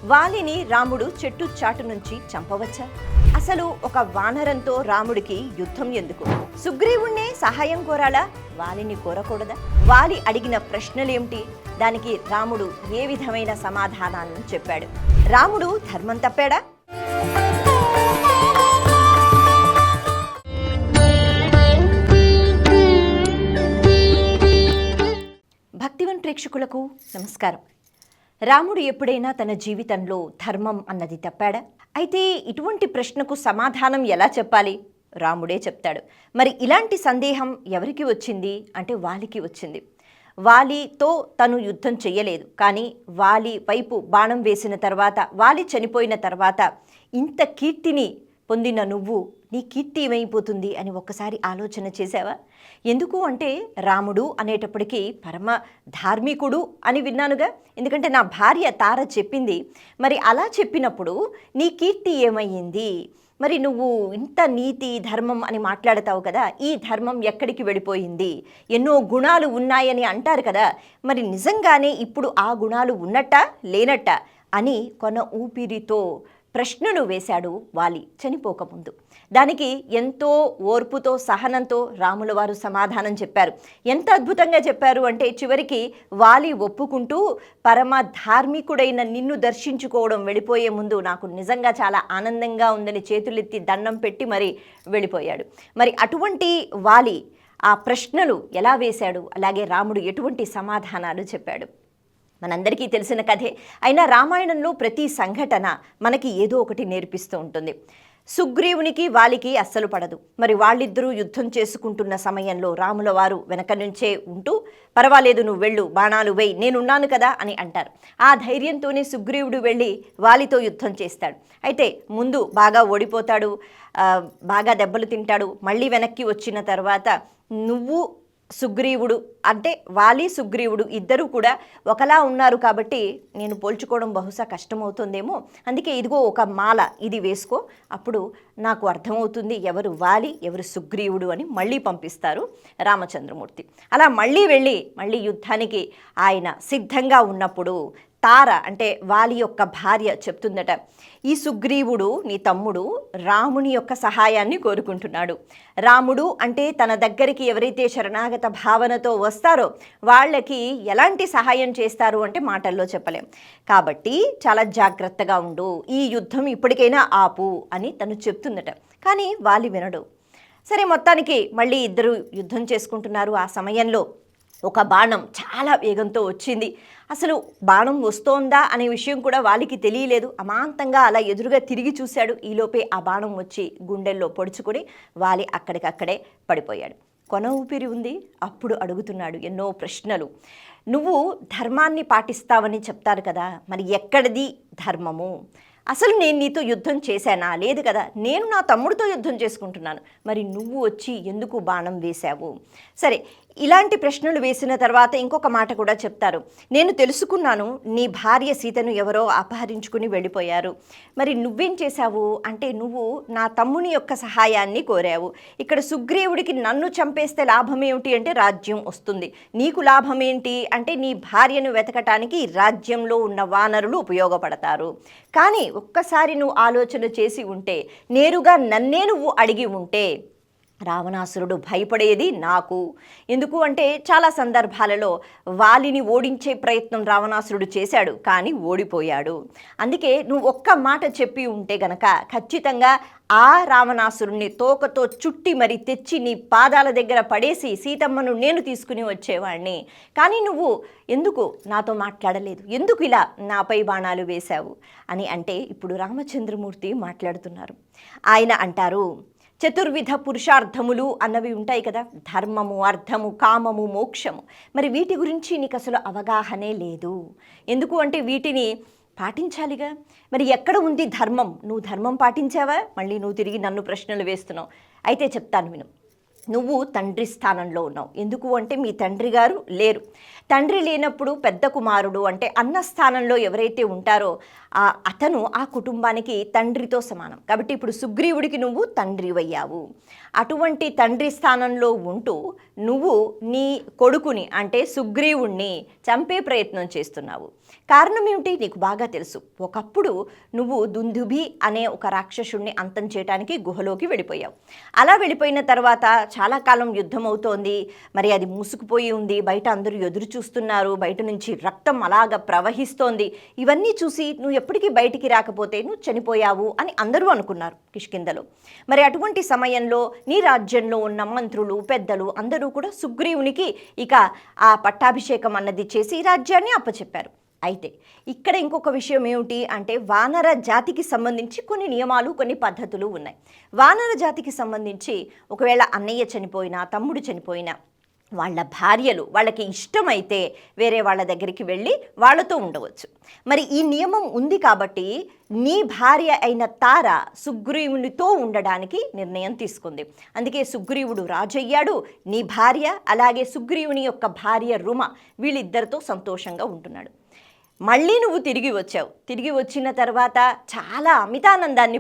వాలిని రాముడు చెట్టు చాటు నుంచి చంపవచ్చా? అసలు ఒక వానరంతో రాముడికి యుద్ధం ఎందుకు? సుగ్రీవుణ్ణే సహాయం కోరాలా? వాలిని కోరకూడదా? వాలి అడిగిన ప్రశ్నలేమిటి? దానికి రాముడు ఏ విధమైన సమాధానాలను చెప్పాడు? రాముడు ధర్మం తప్పాడా? భక్తివన్ ప్రేక్షకులకు నమస్కారం. రాముడు ఎప్పుడైనా తన జీవితంలో ధర్మం అన్నది తప్పాడా? అయితే ఇటువంటి ప్రశ్నకు సమాధానం ఎలా చెప్పాలి? రాముడే చెప్తాడు. మరి ఇలాంటి సందేహం ఎవరికి వచ్చింది అంటే వాలికి వచ్చింది. వాలితో తను యుద్ధం చెయ్యలేదు, కానీ వాలి వైపు బాణం వేసిన తర్వాత, వాలి చనిపోయిన తర్వాత ఇంత కీర్తిని పొందిన నువ్వు నీ కీర్తి ఏమైపోతుంది అని ఒక్కసారి ఆలోచన చేసావా? ఎందుకు అంటే రాముడు అనేటప్పటికీ పరమ ధార్మికుడు అని విన్నానుగా. ఎందుకంటే నా భార్య తార చెప్పింది. మరి అలా చెప్పినప్పుడు నీ కీర్తి ఏమయ్యింది? మరి నువ్వు ఇంత నీతి ధర్మం అని మాట్లాడతావు కదా, ఈ ధర్మం ఎక్కడికి వెళ్ళిపోయింది? ఎన్నో గుణాలు ఉన్నాయని అంటారు కదా, మరి నిజంగానే ఇప్పుడు ఆ గుణాలు ఉన్నట్ట లేనట్ట అని కొన ఊపిరితో ప్రశ్నలు వేశాడు వాలి చనిపోకముందు. దానికి ఎంతో ఓర్పుతో సహనంతో రాముల వారు సమాధానం చెప్పారు. ఎంత అద్భుతంగా చెప్పారు అంటే చివరికి వాలి ఒప్పుకుంటూ పరమ ధార్మికుడైన నిన్ను దర్శించుకోవడం వెళ్ళిపోయే ముందు నాకు నిజంగా చాలా ఆనందంగా ఉందని చేతులెత్తి దండం పెట్టి మరి వెళ్ళిపోయాడు. మరి అటువంటి వాలి ఆ ప్రశ్నలు ఎలా వేశాడు, అలాగే రాముడు ఎటువంటి సమాధానాలు చెప్పాడు మనందరికీ తెలిసిన కథే. అయినా రామాయణంలో ప్రతి సంఘటన మనకి ఏదో ఒకటి నేర్పిస్తూ ఉంటుంది. సుగ్రీవునికి వాలికి అస్సలు పడదు. మరి వాళ్ళిద్దరూ యుద్ధం చేసుకుంటున్న సమయంలో రాముల వారు వెనక నుంచే ఉంటూ పర్వాలేదు నువ్వు వెళ్ళు, బాణాలు వేయి, నేనున్నాను కదా అని అంటారు. ఆ ధైర్యంతోనే సుగ్రీవుడు వెళ్ళి వాలితో యుద్ధం చేస్తాడు. అయితే ముందు బాగా ఓడిపోతాడు, బాగా దెబ్బలు తింటాడు. మళ్ళీ వెనక్కి వచ్చిన తర్వాత నువ్వు సుగ్రీవుడు అంటే వాలి సుగ్రీవుడు ఇద్దరు కూడా ఒకలా ఉన్నారు కాబట్టి నేను పోల్చుకోవడం బహుశా కష్టమవుతుందేమో, అందుకే ఇదిగో ఒక మాల ఇది వేసుకో, అప్పుడు నాకు అర్థమవుతుంది ఎవరు వాలి ఎవరు సుగ్రీవుడు అని మళ్ళీ పంపిస్తారు రామచంద్రమూర్తి. అలా మళ్ళీ వెళ్ళి మళ్ళీ యుద్ధానికి ఆయన సిద్ధంగా ఉన్నప్పుడు తార అంటే వాలి యొక్క భార్య చెప్తుందట, ఈ సుగ్రీవుడు నీ తమ్ముడు రాముని యొక్క సహాయాన్ని కోరుకుంటున్నాడు. రాముడు అంటే తన దగ్గరికి ఎవరైతే శరణాగత భావనతో వస్తారో వాళ్ళకి ఎలాంటి సహాయం చేస్తారు అంటే మాటల్లో చెప్పలేం. కాబట్టి చాలా జాగ్రత్తగా ఉండు, ఈ యుద్ధం ఇప్పటికైనా ఆపు అని తను చెప్తుందట. కానీ వాలి వినడు. సరే, మొత్తానికి మళ్ళీ ఇద్దరు యుద్ధం చేసుకుంటున్నారు. ఆ సమయంలో ఒక బాణం చాలా వేగంతో వచ్చింది. అసలు బాణం వస్తోందా అనే విషయం కూడా వాలికి తెలియలేదు. అమాంతంగా అలా ఎదురుగా తిరిగి చూశాడు. ఈలోపే ఆ బాణం వచ్చి గుండెల్లో పొడుచుకొని వాలి అక్కడికక్కడే పడిపోయాడు. కొన ఊపిరి ఉంది. అప్పుడు అడుగుతున్నాడు ఎన్నో ప్రశ్నలు. నువ్వు ధర్మాన్ని పాటిస్తావని చెప్తారు కదా, మరి ఎక్కడిది ధర్మము? అసలు నేను నీతో యుద్ధం చేశానా? లేదు కదా, నేను నా తమ్ముడితో యుద్ధం చేసుకుంటున్నాను. మరి నువ్వు వచ్చి ఎందుకు బాణం వేశావు? సరే, ఇలాంటి ప్రశ్నలు వేసిన తర్వాత ఇంకొక మాట కూడా చెప్తారు. నేను తెలుసుకున్నాను నీ భార్య సీతను ఎవరో అపహరించుకుని వెళ్ళిపోయారు. మరి నువ్వేం చేశావు అంటే నువ్వు నా తమ్ముని యొక్క సహాయాన్ని కోరావు. ఇక్కడ సుగ్రీవుడికి నన్ను చంపేస్తే లాభం ఏమిటి అంటే రాజ్యం వస్తుంది. నీకు లాభం ఏంటి అంటే నీ భార్యను వెతకటానికి రాజ్యంలో ఉన్న వానరులు ఉపయోగపడతారు. కానీ ఒక్కసారి నువ్వు ఆలోచన చేసి ఉంటే, నేరుగా నన్నే నువ్వు అడిగి ఉంటే రావణాసురుడు భయపడేది నాకు. ఎందుకు అంటే చాలా సందర్భాలలో వాలిని ఓడించే ప్రయత్నం రావణాసురుడు చేశాడు, కానీ ఓడిపోయాడు. అందుకే నువ్వు ఒక్క మాట చెప్పి ఉంటే గనక ఖచ్చితంగా ఆ రావణాసురుణ్ణి తోకతో చుట్టి మరి తెచ్చి నీ పాదాల దగ్గర పడేసి సీతమ్మను నేను తీసుకుని వచ్చేవాడిని. కానీ నువ్వు ఎందుకు నాతో మాట్లాడలేదు? ఎందుకు ఇలా నాపై బాణాలు వేశావు అని అంటే ఇప్పుడు రామచంద్రమూర్తి మాట్లాడుతున్నారు. ఆయన అంటారు, చతుర్విధ పురుషార్థములు అన్నవి ఉంటాయి కదా, ధర్మము, అర్థము, కామము, మోక్షము. మరి వీటి గురించి నీకు అసలు అవగాహనే లేదు. ఎందుకు అంటే వీటిని పాటించాలిగా. మరి ఎక్కడ ఉంది ధర్మం? నువ్వు ధర్మం పాటించావా? మళ్ళీ నువ్వు తిరిగి నన్ను ప్రశ్నలు వేస్తున్నావు. అయితే చెప్తాను విను. నువ్వు తండ్రి స్థానంలో ఉన్నావు. ఎందుకు అంటే మీ తండ్రి గారు లేరు. తండ్రి లేనప్పుడు పెద్ద కుమారుడు అంటే అన్న స్థానంలో ఎవరైతే ఉంటారో అతను ఆ కుటుంబానికి తండ్రితో సమానం. కాబట్టి ఇప్పుడు సుగ్రీవుడికి నువ్వు తండ్రివయ్యావు. అటువంటి తండ్రి స్థానంలో ఉంటూ నువ్వు నీ కొడుకుని అంటే సుగ్రీవుణ్ణి చంపే ప్రయత్నం చేస్తున్నావు. కారణం ఏమిటి నీకు బాగా తెలుసు. ఒకప్పుడు నువ్వు దుందుభి అనే ఒక రాక్షసుణ్ణి అంతం చేయడానికి గుహలోకి వెళ్ళిపోయావు. అలా వెళ్ళిపోయిన తర్వాత చాలా కాలం యుద్ధం అవుతోంది, మరి అది మూసుకుపోయి ఉంది, బయట అందరూ ఎదురు చూస్తున్నారు, బయట నుంచి రక్తం అలాగ ప్రవహిస్తోంది. ఇవన్నీ చూసి నువ్వు ఎప్పటికీ బయటికి రాకపోతే నువ్వు చనిపోయావు అని అందరూ అనుకున్నారు కిష్కింధలో. మరి అటువంటి సమయంలో నీ రాజ్యంలో ఉన్న మంత్రులు పెద్దలు అందరూ కూడా సుగ్రీవునికి ఇక ఆ పట్టాభిషేకం అన్నది చేసి రాజ్యాన్ని అప్పచెప్పారు. అయితే ఇక్కడ ఇంకొక విషయం ఏమిటి అంటే వానర జాతికి సంబంధించి కొన్ని నియమాలు కొన్ని పద్ధతులు ఉన్నాయి. వానర జాతికి సంబంధించి ఒకవేళ అన్నయ్య చనిపోయినా తమ్ముడు చనిపోయినా వాళ్ళ భార్యలు వాళ్ళకి ఇష్టమైతే వేరే వాళ్ళ దగ్గరికి వెళ్ళి వాళ్ళతో ఉండవచ్చు. మరి ఈ నియమం ఉంది కాబట్టి నీ భార్య అయిన తార సుగ్రీవునితో ఉండడానికి నిర్ణయం తీసుకుంది. అందుకే సుగ్రీవుడు రాజయ్యాడు, నీ భార్య అలాగే సుగ్రీవుని యొక్క భార్య రుమ వీళ్ళిద్దరితో సంతోషంగా ఉంటున్నాడు. మళ్ళీ నువ్వు తిరిగి వచ్చావు. తిరిగి వచ్చిన తర్వాత చాలా అమితానందాన్ని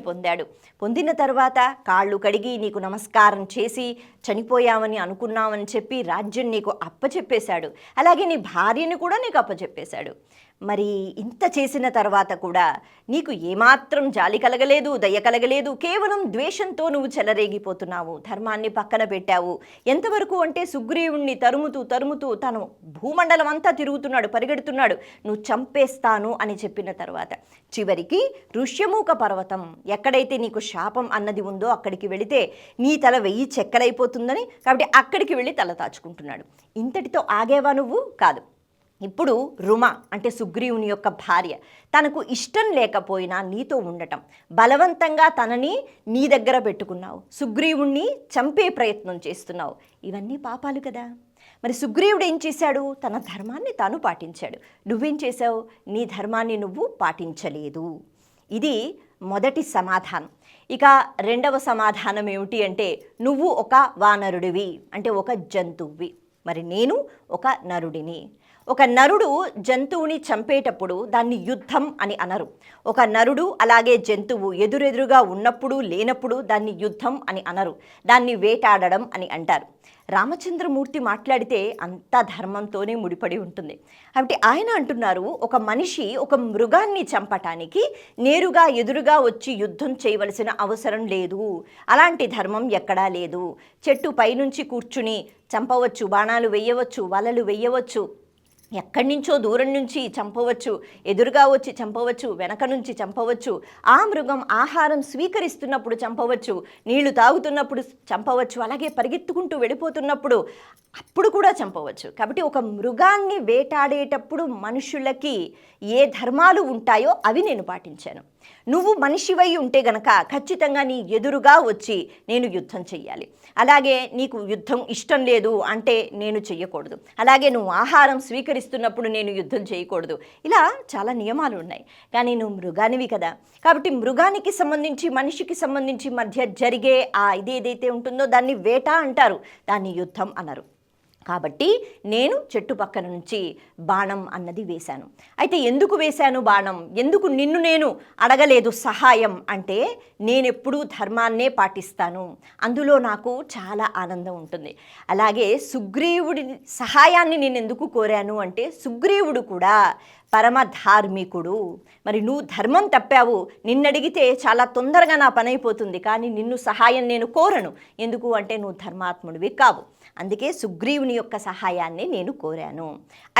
పొందిన తర్వాత కాళ్ళు కడిగి నీకు నమస్కారం చేసి చనిపోయావని అనుకున్నావని చెప్పి రాజ్యం నీకు అప్పచెప్పేశాడు. అలాగే నీ భార్యని కూడా నీకు అప్పచెప్పేశాడు. మరి ఇంత చేసిన తర్వాత కూడా నీకు ఏమాత్రం జాలి కలగలేదు, దయ కలగలేదు. కేవలం ద్వేషంతో నువ్వు చెలరేగిపోతున్నావు, ధర్మాన్ని పక్కన పెట్టావు. ఎంతవరకు అంటే సుగ్రీవుణ్ణి తరుముతూ తను భూమండలం అంతా తిరుగుతున్నాడు, పరిగెడుతున్నాడు, నువ్వు చంపేస్తాను అని చెప్పిన తర్వాత చివరికి ఋష్యమూక పర్వతం ఎక్కడైతే నీకు శాపం అన్నది ఉందో అక్కడికి వెళితే నీ తల 1000 చెక్కలైపోతుందని కాబట్టి అక్కడికి వెళ్ళి తల దాచుకుంటున్నాడు. ఇంతటితో ఆగేవా నువ్వు? కాదు. ఇప్పుడు రుమ అంటే సుగ్రీవుని యొక్క భార్య తనకు ఇష్టం లేకపోయినా నీతో ఉండటం, బలవంతంగా తనని నీ దగ్గర పెట్టుకున్నావు, సుగ్రీవుణ్ణి చంపే ప్రయత్నం చేస్తున్నావు. ఇవన్నీ పాపాలు కదా. మరి సుగ్రీవుడు ఏం చేశాడు? తన ధర్మాన్ని తాను పాటించాడు. నువ్వేం చేశావు? నీ ధర్మాన్ని నువ్వు పాటించలేదు. ఇది మొదటి సమాధానం. ఇక రెండవ సమాధానం ఏమిటి అంటే నువ్వు ఒక వానరుడివి అంటే ఒక జంతువువి, మరి నేను ఒక నరుడిని. ఒక నరుడు జంతువుని చంపేటప్పుడు దాన్ని యుద్ధం అని అనరు. ఒక నరుడు అలాగే జంతువు ఎదురెదురుగా ఉన్నప్పుడు లేనప్పుడు దాన్ని యుద్ధం అని అనరు, దాన్ని వేటాడడం అని అంటారు. రామచంద్రమూర్తి మాట్లాడితే అంతా ధర్మంతోనే ముడిపడి ఉంటుంది. కాబట్టి ఆయన అంటున్నారు, ఒక మనిషి ఒక మృగాన్ని చంపటానికి నేరుగా ఎదురుగా వచ్చి యుద్ధం చేయవలసిన అవసరం లేదు. అలాంటి ధర్మం ఎక్కడా లేదు. చెట్టు పైనుంచి కూర్చుని చంపవచ్చు, బాణాలు వేయవచ్చు, వలలు వేయవచ్చు, ఎక్కడి నుంచో దూరం నుంచి చంపవచ్చు, ఎదురుగా వచ్చి చంపవచ్చు, వెనక నుంచి చంపవచ్చు, ఆ మృగం ఆహారం స్వీకరిస్తున్నప్పుడు చంపవచ్చు, నీళ్లు తాగుతున్నప్పుడు చంపవచ్చు, అలాగే పరిగెత్తుకుంటూ వెళ్ళిపోతున్నప్పుడు అప్పుడు కూడా చంపవచ్చు. కాబట్టి ఒక మృగాన్ని వేటాడేటప్పుడు మనుషులకి ఏ ధర్మాలు ఉంటాయో అవి నేను పాటించాను. నువ్వు మనిషివై ఉంటే గనక ఖచ్చితంగా నీ ఎదురుగా వచ్చి నేను యుద్ధం చెయ్యాలి. అలాగే నీకు యుద్ధం ఇష్టం లేదు అంటే నేను చెయ్యకూడదు. అలాగే నువ్వు ఆహారం స్వీకరిస్తున్నప్పుడు నేను యుద్ధం చేయకూడదు. ఇలా చాలా నియమాలు ఉన్నాయి. కానీ నువ్వు మృగానివి కదా. కాబట్టి మృగానికి సంబంధించి మనిషికి సంబంధించి మధ్య జరిగే ఆ ఇదేదైతే ఉంటుందో దాన్ని వేట అంటారు, దాన్ని యుద్ధం అనరు. కాబట్టి నేను చెట్టు పక్కన నుంచి బాణం అన్నది వేశాను. అయితే ఎందుకు వేశాను బాణం? ఎందుకు నిన్ను నేను అడగలేదు సహాయం అంటే నేనెప్పుడూ ధర్మాన్నే పాటిస్తాను, అందులో నాకు చాలా ఆనందం ఉంటుంది. అలాగే సుగ్రీవుడి సహాయాన్ని నేను ఎందుకు కోరాను అంటే సుగ్రీవుడు కూడా పరమ ధార్మికుడు. మరి నువ్వు ధర్మం తప్పావు, నిన్నడిగితే చాలా తొందరగా నా పని అయిపోతుంది, కానీ నిన్ను సహాయం నేను కోరను. ఎందుకు అంటే నువ్వు ధర్మాత్ముడివి కావు. అందుకే సుగ్రీవుని యొక్క సహాయాన్ని నేను కోరాను.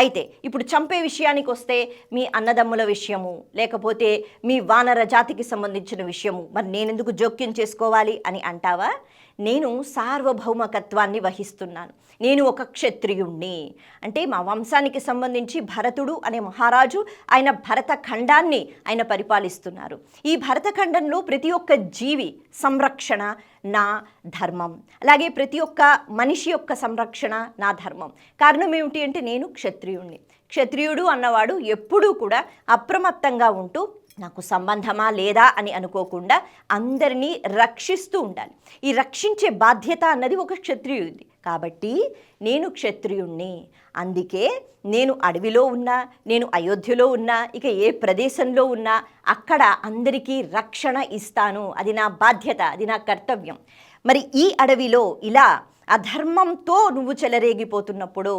అయితే ఇప్పుడు చంపే విషయానికి వస్తే మీ అన్నదమ్ముల విషయము లేకపోతే మీ వానర జాతికి సంబంధించిన విషయము మరి నేనెందుకు జోక్యం చేసుకోవాలి అని అంటావా? నేను సార్వభౌమకత్వాన్ని వహిస్తున్నాను. నేను ఒక క్షత్రియుణ్ణి. అంటే మా వంశానికి సంబంధించి భరతుడు అనే మహారాజు ఆయన భరతఖండాన్ని ఆయన పరిపాలిస్తున్నారు. ఈ భరతఖండంలో ప్రతి ఒక్క జీవి సంరక్షణ నా ధర్మం. అలాగే ప్రతి ఒక్క మనిషి యొక్క సంరక్షణ నా ధర్మం. కారణం ఏమిటి అంటే నేను క్షత్రియుణ్ణి. క్షత్రియుడు అన్నవాడు ఎప్పుడూ కూడా అప్రమత్తంగా ఉంటూ నాకు సంబంధమా లేదా అని అనుకోకుండా అందరినీ రక్షిస్తూ ఉండాలి. ఈ రక్షించే బాధ్యత అన్నది ఒక క్షత్రియుడిది. కాబట్టి నేను క్షత్రియుణ్ణి. అందుకే నేను అడవిలో ఉన్నా, నేను అయోధ్యలో ఉన్నా, ఇక ఏ ప్రదేశంలో ఉన్నా అక్కడ అందరికీ రక్షణ ఇస్తాను. అది నా బాధ్యత, అది నా కర్తవ్యం. మరి ఈ అడవిలో ఇలా అధర్మంతో నువ్వు చెలరేగిపోతున్నప్పుడు,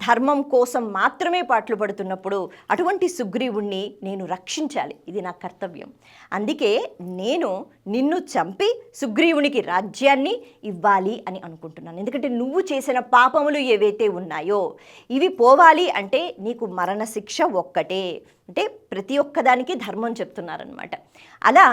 ధర్మం కోసం మాత్రమే పాటలు పడుతున్నప్పుడు అటువంటి సుగ్రీవుణ్ణి నేను రక్షించాలి. ఇది నా కర్తవ్యం. అందుకే నేను నిన్ను చంపి సుగ్రీవునికి రాజ్యాన్ని ఇవ్వాలి అని అనుకుంటున్నాను. ఎందుకంటే నువ్వు చేసిన పాపములు ఏవైతే ఉన్నాయో ఇవి పోవాలి అంటే నీకు మరణశిక్ష ఒక్కటే. అంటే ప్రతి ఒక్కదానికి ధర్మం చెప్తున్నారనమాట. అలా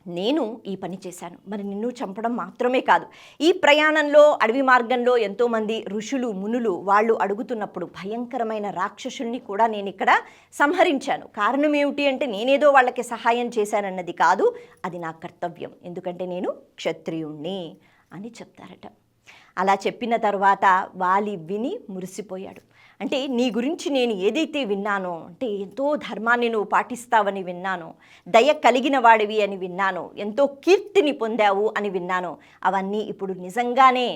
నేను ఈ పని చేశాను. మరి నిన్ను చంపడం మాత్రమే కాదు, ఈ ప్రయాణంలో అడవి మార్గంలో ఎంతోమంది ఋషులు మునులు వాళ్ళు అడుగుతున్నప్పుడు భయంకరమైన రాక్షసుల్ని కూడా నేను ఇక్కడ సంహరించాను. కారణం ఏమిటి అంటే నేనేదో వాళ్ళకి సహాయం చేశానన్నది కాదు, అది నా కర్తవ్యం. ఎందుకంటే నేను క్షత్రియుణ్ణి అని చెప్తారట. అలా చెప్పిన తర్వాత వాలి విని మురిసిపోయాడు. అంటే నీ గురించి నేను ఏదైతే విన్నానో, అంటే ఎంతో ధర్మాన్ని నువ్వు పాటిస్తావని విన్నాను, దయ కలిగిన వాడివి అని విన్నాను, ఎంతో కీర్తిని పొందావు అని విన్నాను, అవన్నీ ఇప్పుడు నిజంగానే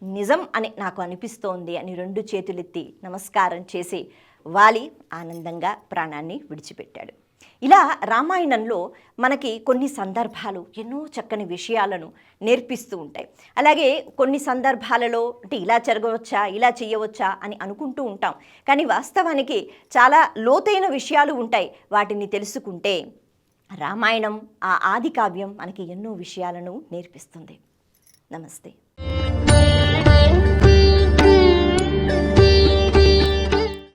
నిజం అని నాకు అనిపిస్తోంది అని 2 చేతులెత్తి నమస్కారం చేసి వాలి ఆనందంగా ప్రాణాన్ని విడిచిపెట్టాడు. ఇలా రామాయణంలో మనకి కొన్ని సందర్భాలు ఎన్నో చక్కని విషయాలను నేర్పిస్తూ ఉంటాయి. అలాగే కొన్ని సందర్భాలలో అంటే ఇలా జరగవచ్చా, ఇలా చేయవచ్చా అని అనుకుంటూ ఉంటాం. కానీ వాస్తవానికి చాలా లోతైన విషయాలు ఉంటాయి. వాటిని తెలుసుకుంటే రామాయణం, ఆ ఆది కావ్యం మనకి ఎన్నో విషయాలను నేర్పిస్తుంది. నమస్తే.